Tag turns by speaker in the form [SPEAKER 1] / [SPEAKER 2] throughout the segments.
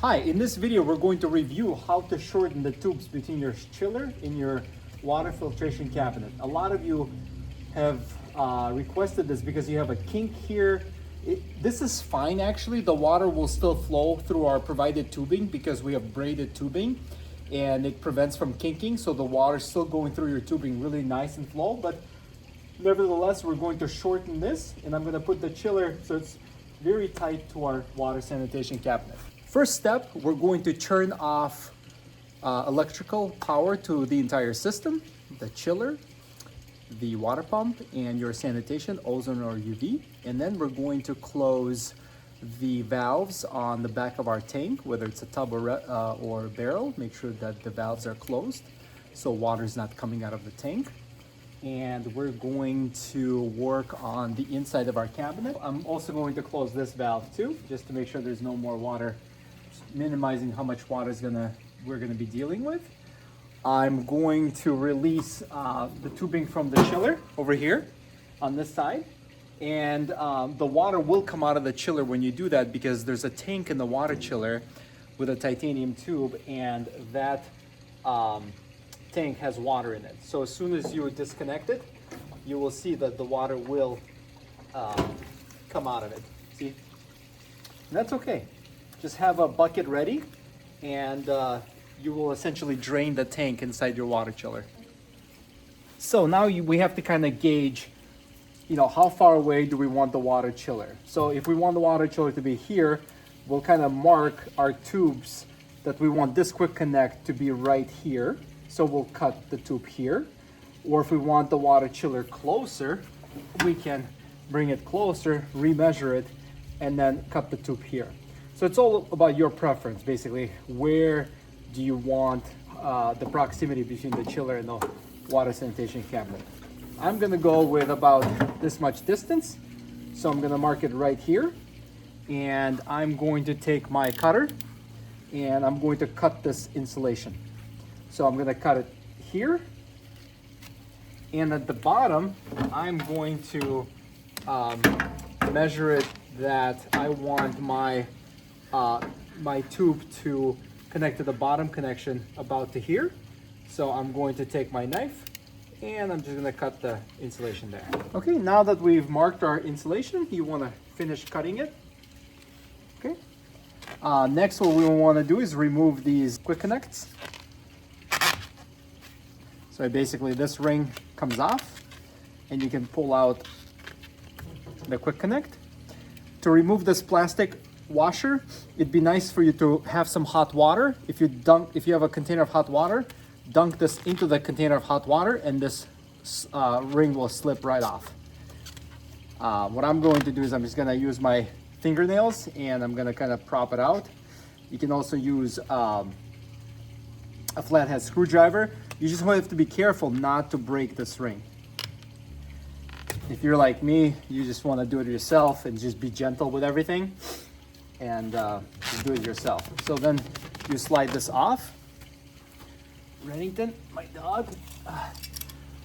[SPEAKER 1] Hi, in this video we're going to review how to shorten the tubes between your chiller and your water filtration cabinet. A lot of you have requested this because you have a kink here. This is fine actually. The water will still flow through our provided tubing because we have braided tubing and it prevents from kinking, so the water is still going through your tubing really nice and flow. But nevertheless, we're going to shorten this, and I'm going to put the chiller so it's very tight to our water sanitation cabinet. First step, we're going to turn off electrical power to the entire system, the chiller, the water pump, and your sanitation, ozone or UV. And then we're going to close the valves on the back of our tank, whether it's a tub or barrel. Make sure that the valves are closed so water is not coming out of the tank. And we're going to work on the inside of our cabinet. I'm also going to close this valve too, just to make sure there's no more water, minimizing how much water we're gonna be dealing with. I'm going to release the tubing from the chiller over here on this side. And the water will come out of the chiller when you do that because there's a tank in the water chiller with a titanium tube, and that tank has water in it. So as soon as you disconnect it, you will see that the water will come out of it. See? And that's okay. Just have a bucket ready, and you will essentially drain the tank inside your water chiller. So now we have to kind of gauge, how far away do we want the water chiller? So if we want the water chiller to be here, we'll kind of mark our tubes that we want this quick connect to be right here. So we'll cut the tube here. Or if we want the water chiller closer, we can bring it closer, remeasure it, and then cut the tube here. So it's all about your preference, basically. Where do you want the proximity between the chiller and the water sanitation cabinet? I'm gonna go with about this much distance. So I'm gonna mark it right here. And I'm going to take my cutter and I'm going to cut this insulation. So I'm gonna cut it here. And at the bottom, I'm going to measure it that I want my tube to connect to the bottom connection about to here. So I'm going to take my knife and I'm just gonna cut the insulation there. Okay, now that we've marked our insulation, you wanna finish cutting it. Okay. Next, what we wanna do is remove these quick connects. So basically this ring comes off and you can pull out the quick connect. To remove this plastic washer, it'd be nice for you to have some hot water. If you have a container of hot water, dunk this into the container of hot water and this ring will slip right off. What I'm going to do is I'm just gonna use my fingernails and I'm gonna kind of prop it out. You can also use a flathead screwdriver. You just have to be careful not to break this ring. If you're like me, you just want to do it yourself and just be gentle with everything and just do it yourself. So then you slide this off. Reddington, my dog.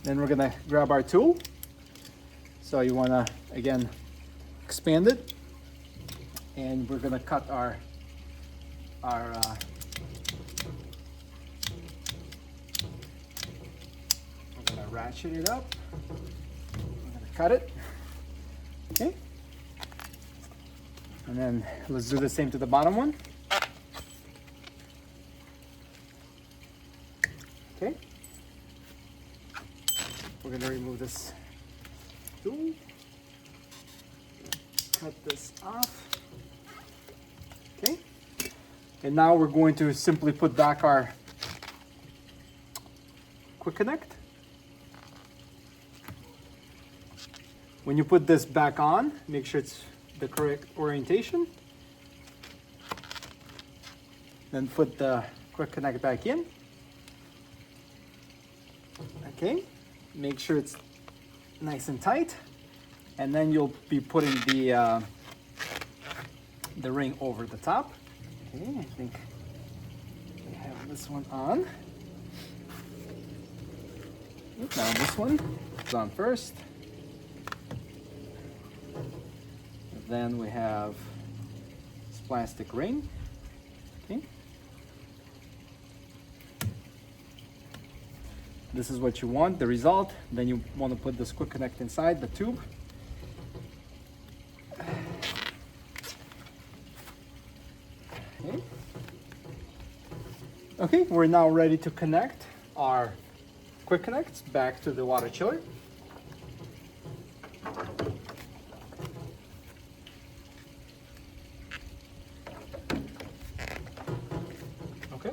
[SPEAKER 1] Then we're gonna grab our tool. So you wanna, again, expand it. And we're gonna cut our we're gonna ratchet it up. We're gonna cut it. Okay. And then let's do the same to the bottom one. Okay. We're gonna remove this tool. Cut this off. Okay. And now we're going to simply put back our quick connect. When you put this back on, make sure it's the correct orientation. Then put the quick connect back in. Okay, make sure it's nice and tight. And then you'll be putting the ring over the top. Okay, I think we have this one on. Now this one is on first. Then we have this plastic ring. Okay. This is what you want, the result. Then you want to put this quick connect inside the tube. Okay. Okay, we're now ready to connect our quick connects back to the water chiller. Okay.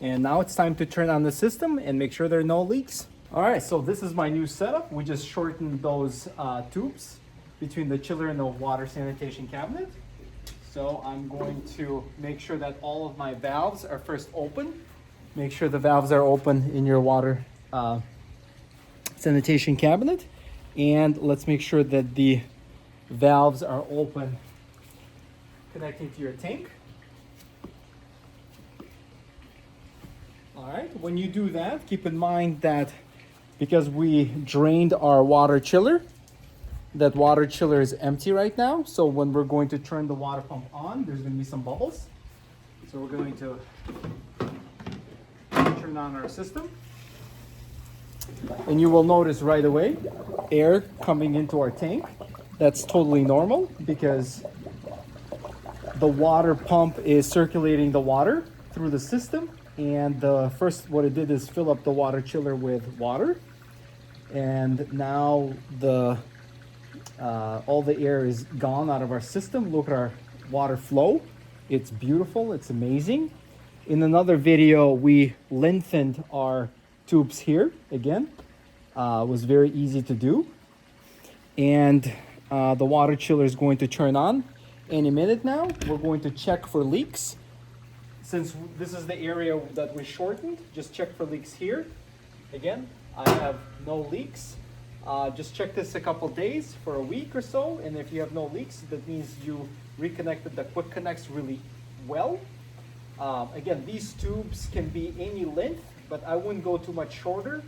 [SPEAKER 1] And now it's time to turn on the system and make sure there are no leaks. All right, so this is my new setup. We just shortened those tubes between the chiller and the water sanitation cabinet. So I'm going to make sure that all of my valves are first open. Make sure the valves are open in your water sanitation cabinet. And let's make sure that the valves are open connecting to your tank. All right, when you do that, keep in mind that because we drained our water chiller, that water chiller is empty right now. So when we're going to turn the water pump on, there's going to be some bubbles. So we're going to turn on our system. And you will notice right away air coming into our tank. That's totally normal because the water pump is circulating the water through the system. And first what it did is fill up the water chiller with water. And now all the air is gone out of our system. Look at our water flow. It's beautiful, it's amazing. In another video, we lengthened our tubes here again. It was very easy to do. And the water chiller is going to turn on any minute now. We're going to check for leaks. Since this is the area that we shortened, just check for leaks here. Again, I have no leaks. Just check this a couple days for a week or so, and if you have no leaks, that means you reconnected the quick connects really well. Again, these tubes can be any length, but I wouldn't go too much shorter,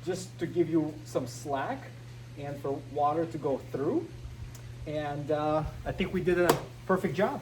[SPEAKER 1] just to give you some slack and for water to go through. And I think we did a perfect job.